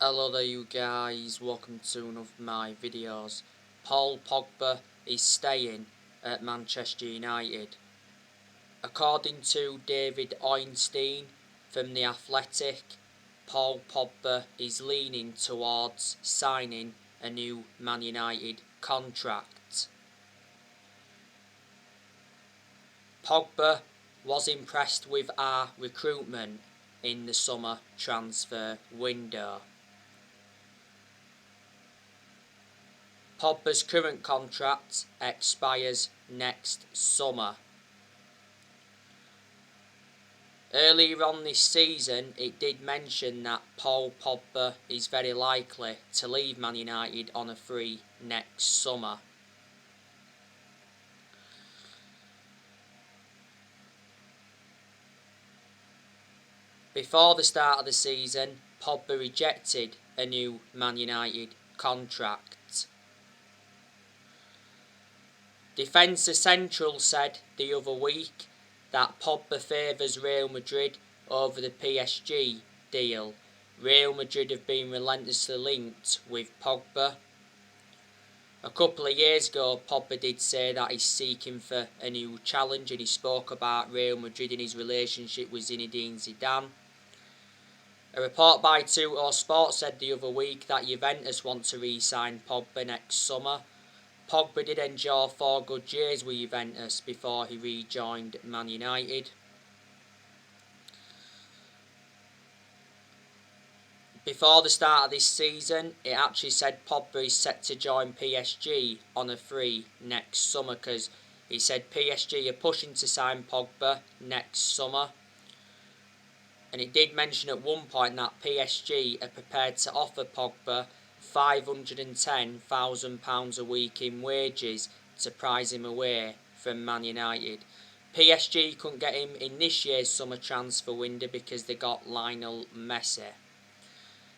Hello there you guys, welcome to one of my videos. Paul Pogba is staying at Manchester United. According to David Ornstein from The Athletic, Paul Pogba is leaning towards signing a new Man United contract. Pogba was impressed with our recruitment in the summer transfer window. Pogba's current contract expires next summer. Earlier on this season, it did mention that Paul Pogba is very likely to leave Man United on a free next summer. Before the start of the season, Pogba rejected a new Man United contract. Defensa Central said the other week that Pogba favours Real Madrid over the PSG deal. Real Madrid have been relentlessly linked with Pogba. A couple of years ago, Pogba did say that he's seeking for a new challenge, and he spoke about Real Madrid and his relationship with Zinedine Zidane. A report by 2 Sports said the other week that Juventus want to re-sign Pogba next summer. Pogba did endure 4 good years with Juventus before he rejoined Man United. Before the start of this season, it actually said Pogba is set to join PSG on a free next summer, because he said PSG are pushing to sign Pogba next summer. And it did mention at one point that PSG are prepared to offer Pogba £510,000 a week in wages to prize him away from Man United. PSG couldn't get him in this year's summer transfer window because they got Lionel Messi.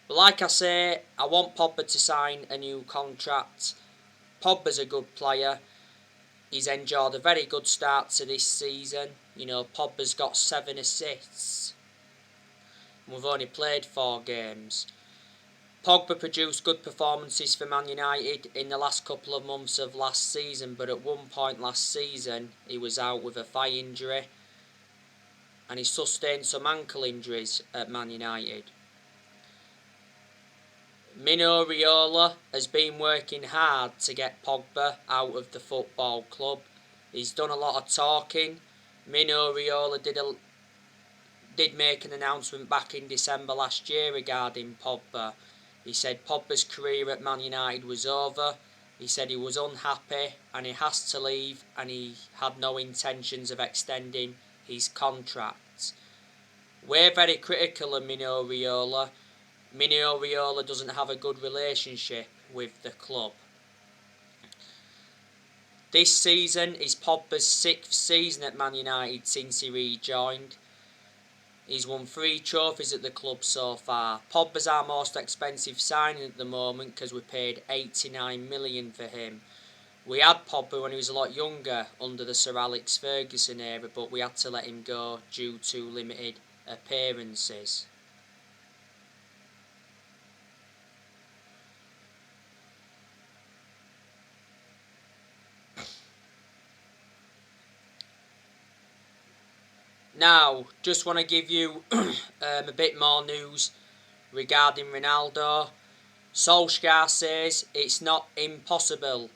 But like I say, I want Pogba to sign a new contract. Pogba's a good player. He's enjoyed a very good start to this season. You know, Pogba's got 7 assists. We've only played 4 games. Pogba produced good performances for Man United in the last couple of months of last season, but at one point last season he was out with a thigh injury and he sustained some ankle injuries at Man United. Mino Raiola has been working hard to get Pogba out of the football club. He's done a lot of talking. Mino Raiola did make an announcement back in December last year regarding Pogba. He said Pogba's career at Man United was over. He said he was unhappy and he has to leave, and he had no intentions of extending his contract. We're very critical of Mino Raiola. Mino Raiola doesn't have a good relationship with the club. This season is Pogba's 6th season at Man United since he rejoined. He's won 3 trophies at the club so far. Pogba's our most expensive signing at the moment because we paid $89 million for him. We had Pogba when he was a lot younger under the Sir Alex Ferguson era, but we had to let him go due to limited appearances. Now, just want to give you a bit more news regarding Ronaldo. Solskjaer says it's not impossible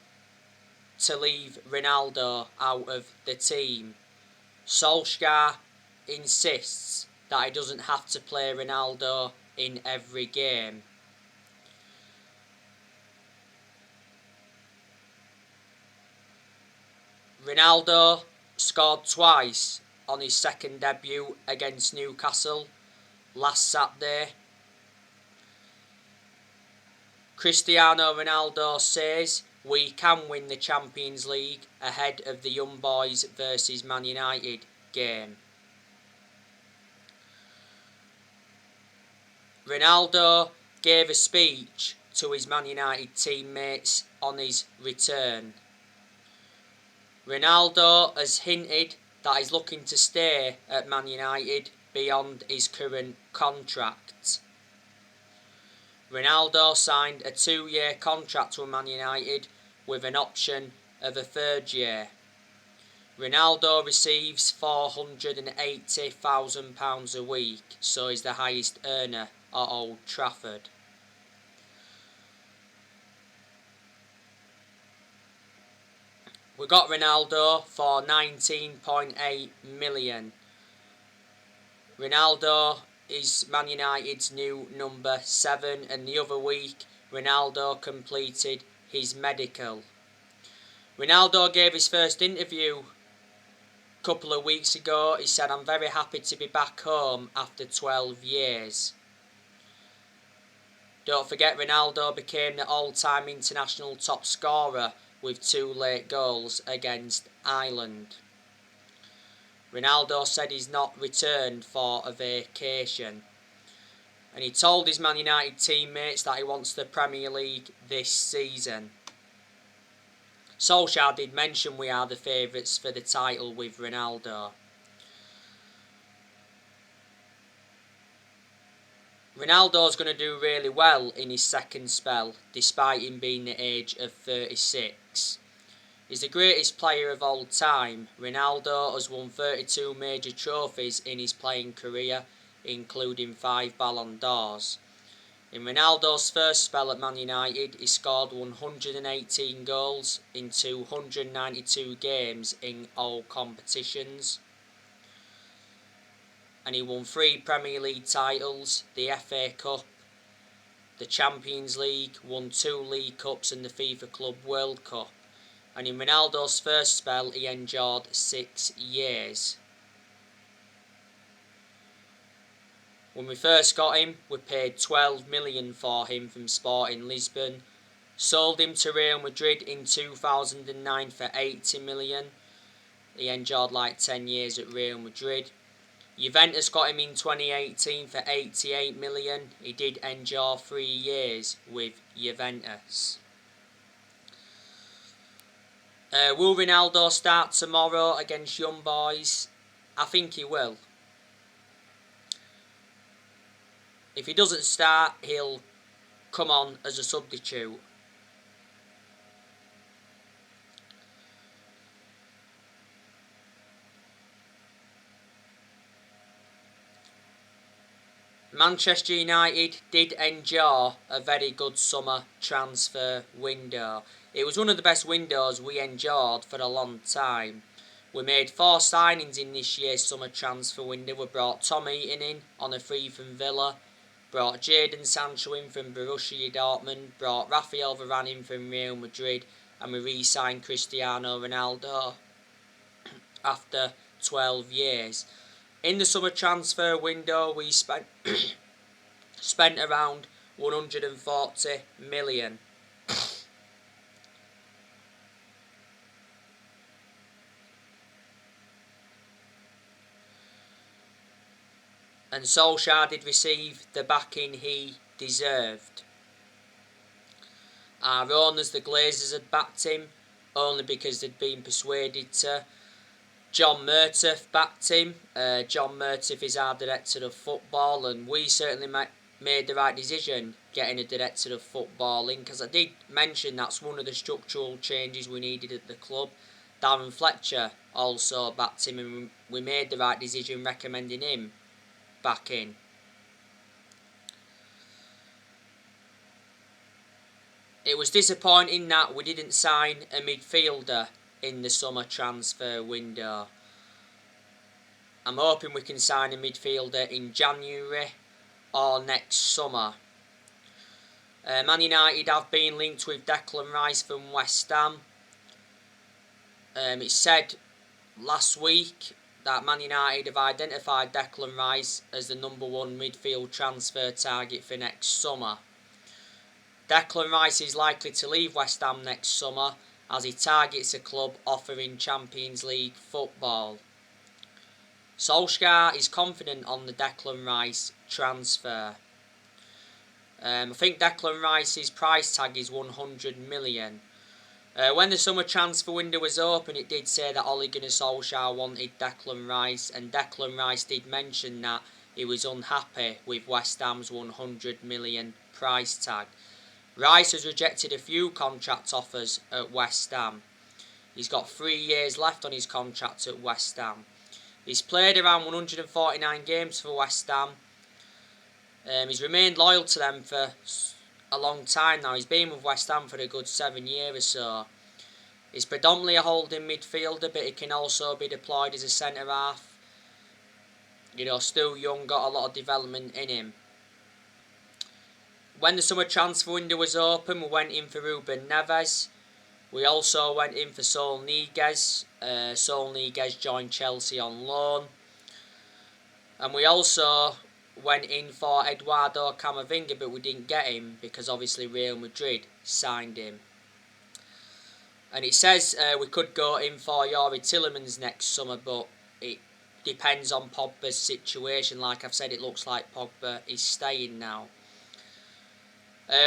to leave Ronaldo out of the team. Solskjaer insists that he doesn't have to play Ronaldo in every game. Ronaldo scored twice on his second debut against Newcastle last Saturday. Cristiano Ronaldo says we can win the Champions League ahead of the Young Boys versus Man United game. Ronaldo gave a speech to his Man United teammates on his return. Ronaldo has hinted that he's looking to stay at Man United beyond his current contract. Ronaldo signed a 2-year contract with Man United with an option of a 3rd year. Ronaldo receives £480,000 a week, so he's the highest earner at Old Trafford. We got Ronaldo for 19.8 million. Ronaldo is Man United's new number 7, and the other week Ronaldo completed his medical. Ronaldo gave his first interview a couple of weeks ago. He said, "I'm very happy to be back home after 12 years. Don't forget, Ronaldo became the all-time international top scorer with 2 late goals against Ireland. Ronaldo said he's not returned for a vacation, and he told his Man United teammates that he wants the Premier League this season. Solskjaer did mention we are the favourites for the title with Ronaldo. Ronaldo's going to do really well in his second spell, despite him being the age of 36. He's the greatest player of all time. Ronaldo has won 32 major trophies in his playing career, including 5 Ballon d'Ors. In Ronaldo's first spell at Man United, he scored 118 goals in 292 games in all competitions. And he won 3 Premier League titles, the FA Cup, the Champions League, won 2 League Cups and the FIFA Club World Cup. And in Ronaldo's first spell, he endured 6 years. When we first got him, we paid 12 million for him from Sporting Lisbon. Sold him to Real Madrid in 2009 for 80 million. He endured like 10 years at Real Madrid. Juventus got him in 2018 for 88 million. He did endure 3 years with Juventus. Will Ronaldo start tomorrow against Young Boys? I think he will. If he doesn't start, he'll come on as a substitute. Manchester United did endure a very good summer transfer window. It was one of the best windows we endured for a long time. We made 4 signings in this year's summer transfer window. We brought Tom Heaton in on a free from Villa, brought Jadon Sancho in from Borussia Dortmund, brought Rafael Varane in from Real Madrid, and we re-signed Cristiano Ronaldo after 12 years. In the summer transfer window, we spent around 140 million. And Solskjaer did receive the backing he deserved. Our owners, the Glazers, had backed him only because they'd been persuaded to. John Murtough backed him. John Murtough is our director of football, and we certainly made the right decision getting a director of football in, because I did mention that's one of the structural changes we needed at the club. Darren Fletcher also backed him, and we made the right decision recommending him back in. It was disappointing that we didn't sign a midfielder in the summer transfer window. I'm hoping we can sign a midfielder in January or next summer. Man United have been linked with Declan Rice from West Ham. It said last week that Man United have identified Declan Rice as the number 1 midfield transfer target for next summer. Declan Rice is likely to leave West Ham next summer as he targets a club offering Champions League football. Solskjaer is confident on the Declan Rice transfer. I think Declan Rice's price tag is 100 million. When the summer transfer window was open, it did say that Ole Gunnar Solskjaer wanted Declan Rice, and Declan Rice did mention that he was unhappy with West Ham's 100 million price tag. Rice has rejected a few contract offers at West Ham. He's got 3 years left on his contract at West Ham. He's played around 149 games for West Ham. He's remained loyal to them for a long time now. He's been with West Ham for a good 7 years or so. He's predominantly a holding midfielder, but he can also be deployed as a centre-half. You know, still young, got a lot of development in him. When the summer transfer window was open, we went in for Ruben Neves. We also went in for Saul Niguez. Saul Niguez joined Chelsea on loan. And we also went in for Eduardo Camavinga, but we didn't get him because obviously Real Madrid signed him. And it says we could go in for Youri Tielemans next summer, but it depends on Pogba's situation. Like I've said, it looks like Pogba is staying now.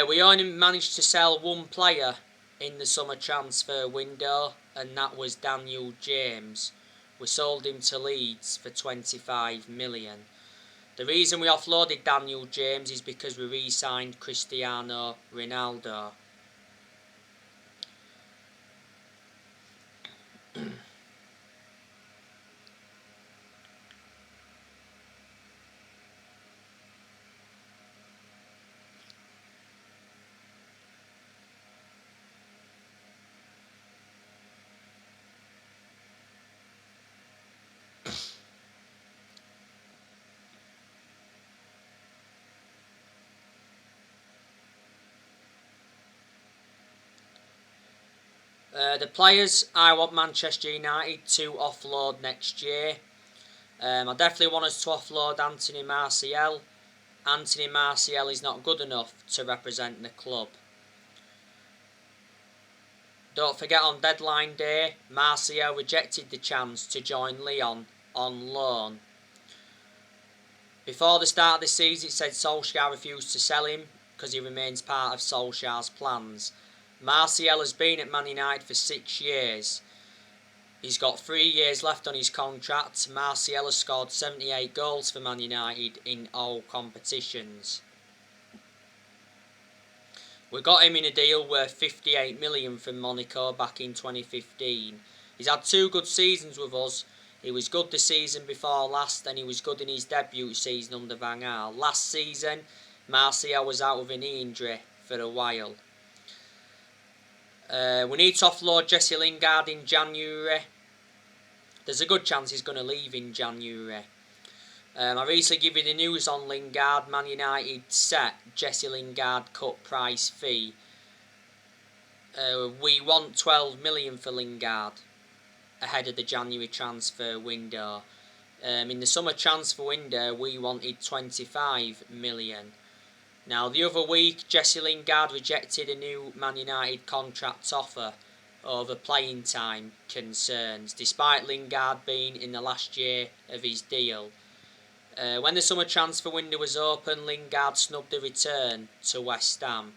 We only managed to sell one player in the summer transfer window, and that was Daniel James. We sold him to Leeds for 25 million. The reason we offloaded Daniel James is because we re-signed Cristiano Ronaldo. The players I want Manchester United to offload next year. I definitely want us to offload Anthony Martial. Anthony Martial is not good enough to represent the club. Don't forget, on deadline day, Martial rejected the chance to join Lyon on loan. Before the start of the season, it said Solskjaer refused to sell him because he remains part of Solskjaer's plans. Martial has been at Man United for 6 years. He's got 3 years left on his contract. Martial has scored 78 goals for Man United in all competitions. We got him in a deal worth 58 million from Monaco back in 2015. He's had 2 good seasons with us. He was good the season before last, and he was good in his debut season under Van Gaal. Last season, Martial was out with a knee injury for a while. We need to offload Jesse Lingard in January. There's a good chance he's going to leave in January. I recently gave you the news on Lingard. Man United set Jesse Lingard cut price fee. We want 12 million for Lingard ahead of the January transfer window. In the summer transfer window, we wanted 25 million. Now, the other week, Jesse Lingard rejected a new Man United contract offer over playing time concerns, despite Lingard being in the last year of his deal. When the summer transfer window was open, Lingard snubbed a return to West Ham.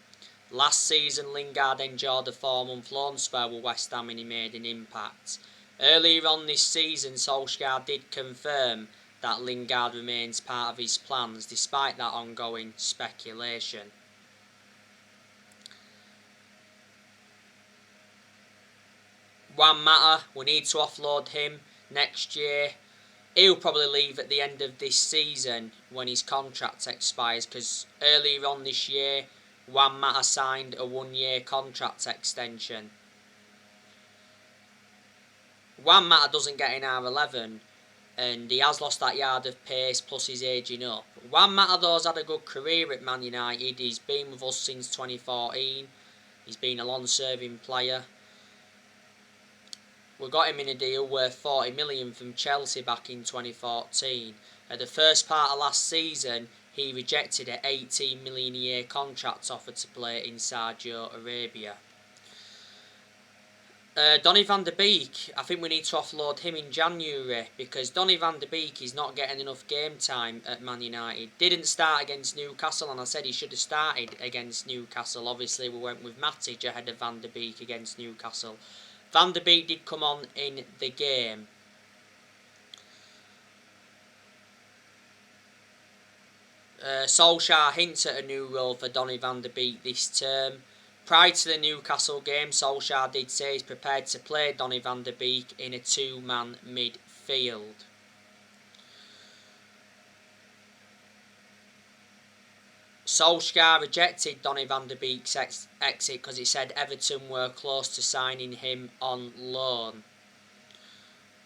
Last season, Lingard enjoyed a 4-month loan spell with West Ham and he made an impact. Earlier on this season, Solskjaer did confirm that Lingard remains part of his plans, despite that ongoing speculation. Juan Mata, we need to offload him next year. He'll probably leave at the end of this season when his contract expires, because earlier on this year, Juan Mata signed a 1-year contract extension. Juan Mata doesn't get in R11, and he has lost that yard of pace, plus he's ageing up. Juan Mata though has had a good career at Man United. He's been with us since 2014. He's been a long-serving player. We got him in a deal worth 40 million from Chelsea back in 2014. At the first part of last season, he rejected an 18 million a year contract offer to play in Saudi Arabia. Donny van de Beek, I think we need to offload him in January, because Donny van de Beek is not getting enough game time at Man United. Didn't start against Newcastle, and I said he should have started against Newcastle. Obviously, we went with Matic ahead of Van de Beek against Newcastle. Van de Beek did come on in the game. Solskjaer hints at a new role for Donny van de Beek this term. Prior to the Newcastle game, Solskjaer did say he's prepared to play Donny van de Beek in a two-man midfield. Solskjaer rejected Donny van de Beek's exit because he said Everton were close to signing him on loan.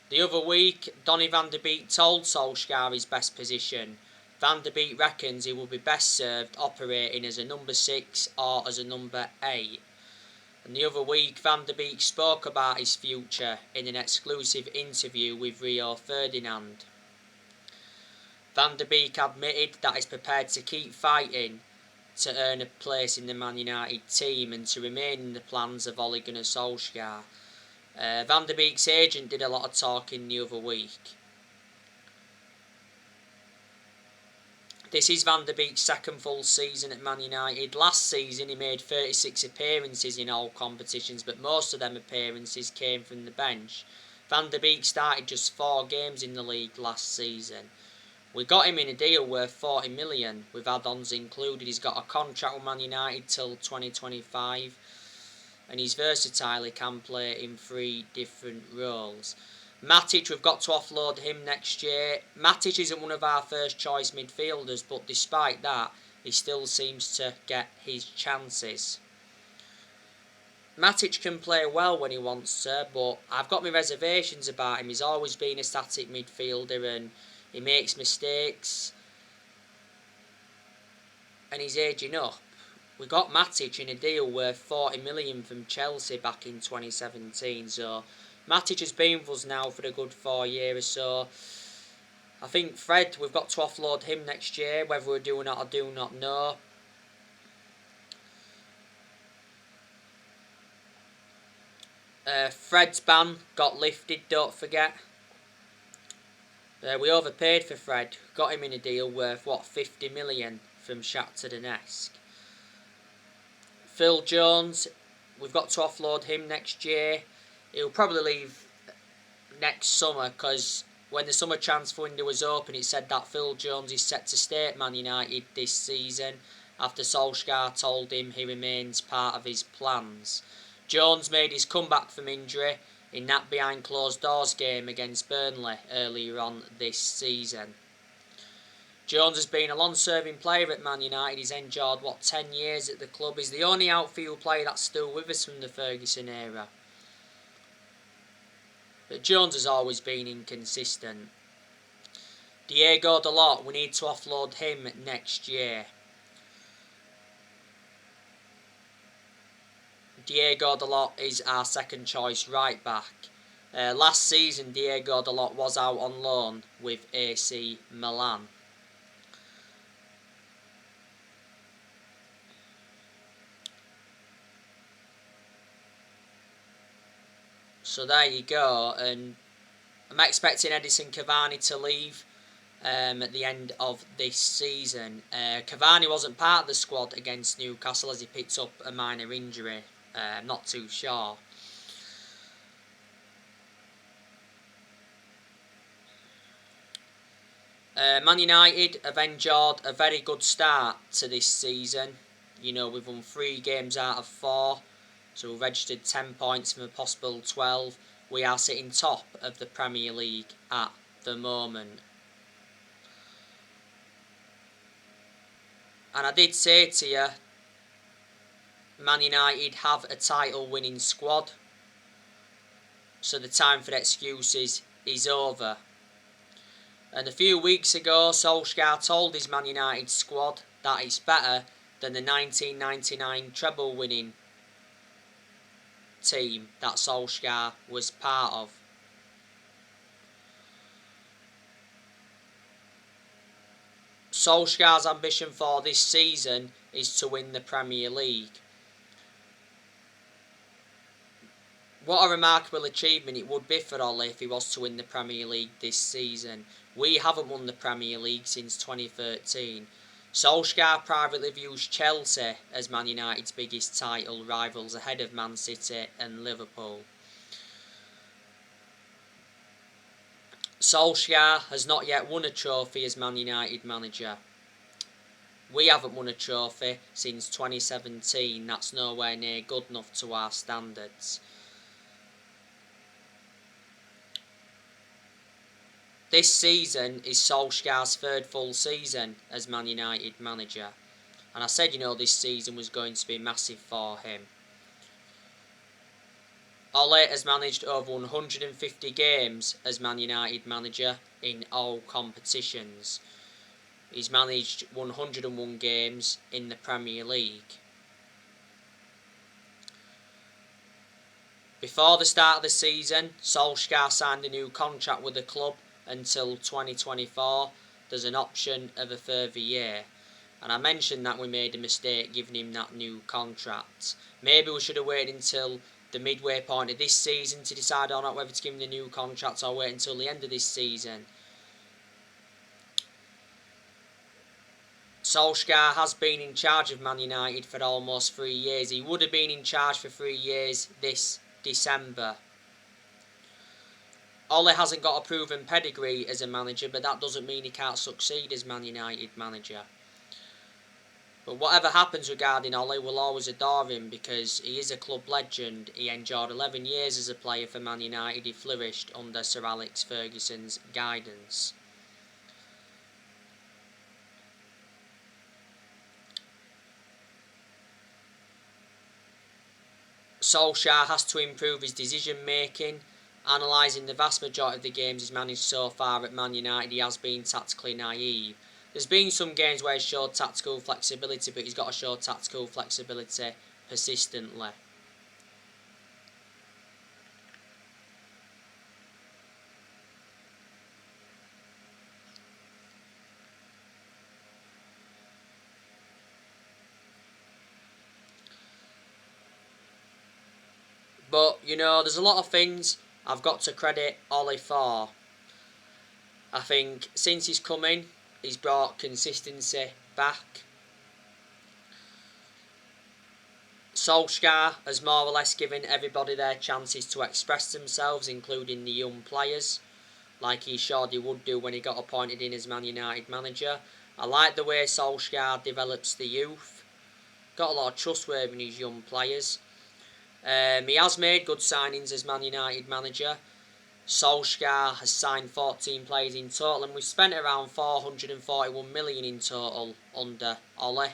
The other week, Donny van de Beek told Solskjaer his best position. Van de Beek reckons he will be best served operating as a number 6 or as a number 8. And the other week, Van de Beek spoke about his future in an exclusive interview with Rio Ferdinand. Van de Beek admitted that he's prepared to keep fighting to earn a place in the Man United team and to remain in the plans of Ole Gunnar Solskjaer. Van de Beek's agent did a lot of talking the other week. This is Van de Beek's second full season at Man United. Last season he made 36 appearances in all competitions, but most of them appearances came from the bench. Van de Beek started just 4 games in the league last season. We got him in a deal worth 40 million with add-ons included. He's got a contract with Man United till 2025 and he's versatile. He can play in 3 different roles. Matic, we've got to offload him next year. Matic isn't one of our first choice midfielders, but despite that, he still seems to get his chances. Matic can play well when he wants to, but I've got my reservations about him. He's always been a static midfielder and he makes mistakes. And he's aging up. We got Matic in a deal worth 40 million from Chelsea back in 2017, so Matic has been with us now for a good 4 years or so. I think Fred, we've got to offload him next year. Whether we do or not, I do not know. Fred's ban got lifted, don't forget. We overpaid for Fred. Got him in a deal worth, 50 million from Shakhtar Donetsk. Phil Jones, we've got to offload him next year. He'll probably leave next summer because when the summer transfer window was open, it said that Phil Jones is set to stay at Man United this season after Solskjaer told him he remains part of his plans. Jones made his comeback from injury in that behind closed doors game against Burnley earlier on this season. Jones has been a long-serving player at Man United. He's endured, 10 years at the club. He's the only outfield player that's still with us from the Ferguson era. But Jones has always been inconsistent. Diego Dalot, we need to offload him next year. Diego Dalot is our second choice right back. Last season Diego Dalot was out on loan with AC Milan. So there you go, and I'm expecting Edison Cavani to leave at the end of this season. Cavani wasn't part of the squad against Newcastle as he picked up a minor injury. I'm not too sure. Man United have enjoyed a very good start to this season. You know, we've won 3 games out of 4. So we've registered 10 points from a possible 12. We are sitting top of the Premier League at the moment. And I did say to you, Man United have a title winning squad. So the time for excuses is over. And a few weeks ago, Solskjaer told his Man United squad that it's better than the 1999 treble winning team that Solskjaer was part of. Solskjaer's ambition for this season is to win the Premier League. What a remarkable achievement it would be for Ole if he was to win the Premier League this season. We haven't won the Premier League since 2013. Solskjaer privately views Chelsea as Man United's biggest title rivals ahead of Man City and Liverpool. Solskjaer has not yet won a trophy as Man United manager. We haven't won a trophy since 2017. That's nowhere near good enough to our standards. This season is Solskjaer's third full season as Man United manager. And I said, this season was going to be massive for him. Ole has managed over 150 games as Man United manager in all competitions. He's managed 101 games in the Premier League. Before the start of the season, Solskjaer signed a new contract with the club until 2024. There's an option of a further year. And I mentioned that we made a mistake giving him that new contract. Maybe we should have waited until the midway point of this season to decide or not whether to give him the new contract, or wait until the end of this season. Solskjaer has been in charge of Man United for almost 3 years. He would have been in charge for 3 years this December. Ole hasn't got a proven pedigree as a manager, but that doesn't mean he can't succeed as Man United manager. But whatever happens regarding Ole, we'll always adore him because he is a club legend. He endured 11 years as a player for Man United. He flourished under Sir Alex Ferguson's guidance. Solskjaer has to improve his decision making. Analysing the vast majority of the games he's managed so far at Man United, he has been tactically naive. There's been some games where he's showed tactical flexibility, but he's got to show tactical flexibility persistently. But, there's a lot of things I've got to credit Ole for. I think since he's come in, he's brought consistency back. Solskjaer has more or less given everybody their chances to express themselves, including the young players, like he showed he would do when he got appointed in as Man United manager. I like the way Solskjaer develops the youth. Got a lot of trustworthy in his young players. He has made good signings as Man United manager. Solskjaer has signed 14 players in total, and we've spent around 441 million in total under Ole.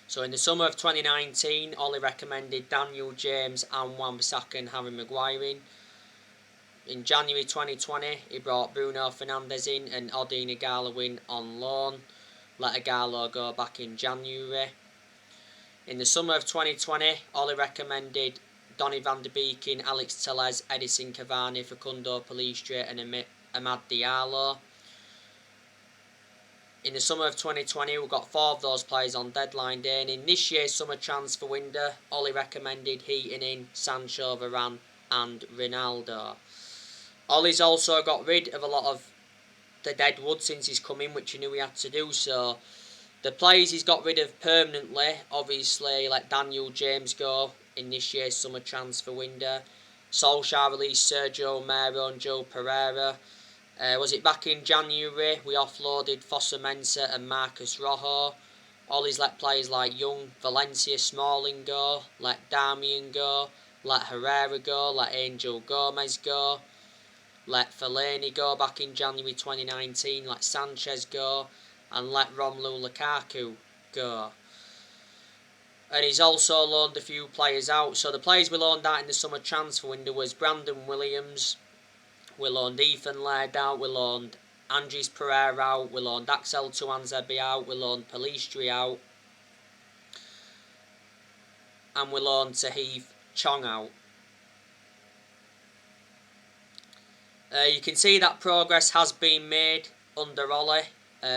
So in the summer of 2019, Ole recommended Daniel James and Wan-Bissaka and Harry Maguire in. In January 2020, he brought Bruno Fernandes in and Odin Igalo in on loan. Let Igalo go back in January. In the summer of 2020, Ole recommended Donny van de Beek in, Alex Telles, Edison Cavani, Facundo Pellistri and Amad Diallo. In the summer of 2020, we got 4 of those players on deadline day, and in this year's summer transfer window, Ole recommended Heaton in, Sancho, Varane and Ronaldo. Ole's also got rid of a lot of the dead wood since he's come in, which he knew he had to do so. The players he's got rid of permanently, obviously, let Daniel James go in this year's summer transfer window. Solskjaer released Sergio Romero and Joe Pereira. Was it back in January? We offloaded Fossa Mensah and Marcus Rojo. Ole's let players like Young, Valencia, Smalling go. Let Darmian go. Let Herrera go. Let Angel Gomez go. Let Fellaini go back in January 2019. Let Sanchez go. And let Romelu Lukaku go. And he's also loaned a few players out. So the players we loaned out in the summer transfer window was Brandon Williams. We loaned Ethan Laird out. We loaned Andres Pereira out. We loaned Axel Tuanzebe out. We loaned Pellistri out. And we loaned Tahith Chong out. You can see that progress has been made under Ole.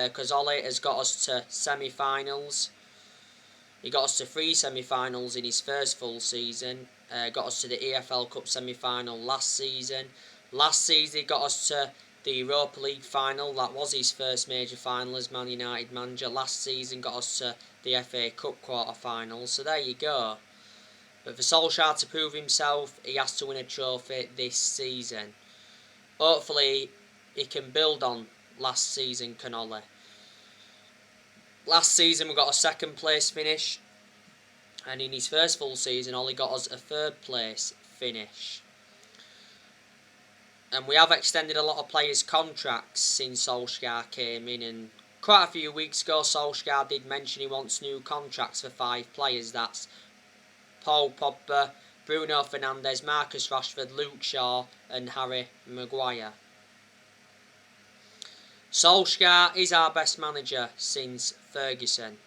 Because Ole has got us to semi-finals. He got us to 3 semi-finals in his first full season. Got us to the EFL Cup semi-final last season. Last season he got us to the Europa League final. That was his first major final as Man United manager. Last season got us to the FA Cup quarter-final. So there you go. But for Solskjaer to prove himself, he has to win a trophy this season. Hopefully he can build on last season, can Ole. Last season we got a second place finish, and in his first full season Ollie got us a third place finish. And we have extended a lot of players' contracts since Solskjaer came in, and quite a few weeks ago Solskjaer did mention he wants new contracts for 5 players. That's Paul Pogba, Bruno Fernandes, Marcus Rashford, Luke Shaw and Harry Maguire. Solskjaer is our best manager since Ferguson.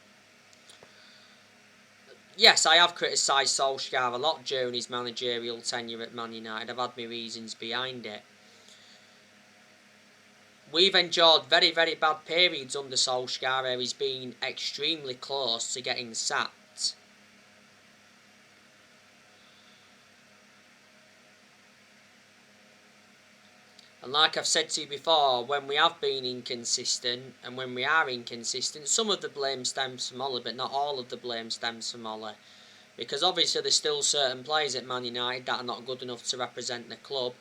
Yes, I have criticised Solskjaer a lot during his managerial tenure at Man United. I've had my reasons behind it. We've endured very, very bad periods under Solskjaer where he's been extremely close to getting sacked. And like I've said to you before, when we have been inconsistent and when we are inconsistent, some of the blame stems from Ollie, but not all of the blame stems from Ollie. Because obviously there's still certain players at Man United that are not good enough to represent the club.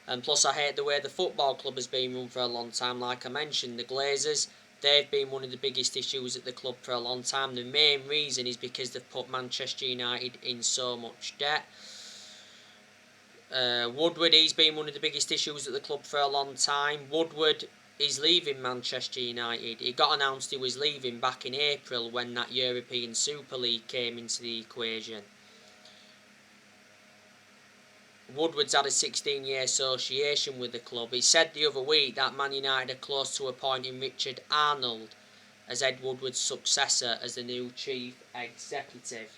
And plus I hate the way the football club has been run for a long time. Like I mentioned, the Glazers, they've been one of the biggest issues at the club for a long time. The main reason is because they've put Manchester United in so much debt. Woodward, he's been one of the biggest issues at the club for a long time. Woodward is leaving Manchester United. It got announced he was leaving back in April when that European Super League came into the equation. Woodward's had a 16-year association with the club. He said the other week that Man United are close to appointing Richard Arnold as Ed Woodward's successor as the new chief executive.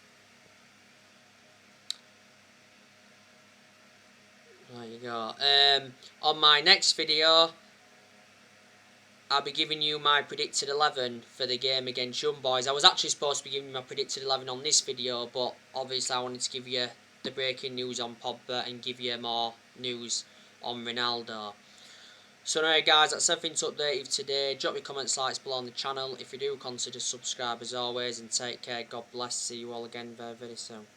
There you go. On my next video, I'll be giving you my predicted 11 for the game against Young Boys. I was actually supposed to be giving you my predicted 11 on this video, but obviously I wanted to give you the breaking news on Pogba and give you more news on Ronaldo. So anyway guys, that's everything to update you today. Drop your comments, likes below on the channel. If you do, consider subscribe as always, and take care. God bless. See you all again very, very soon.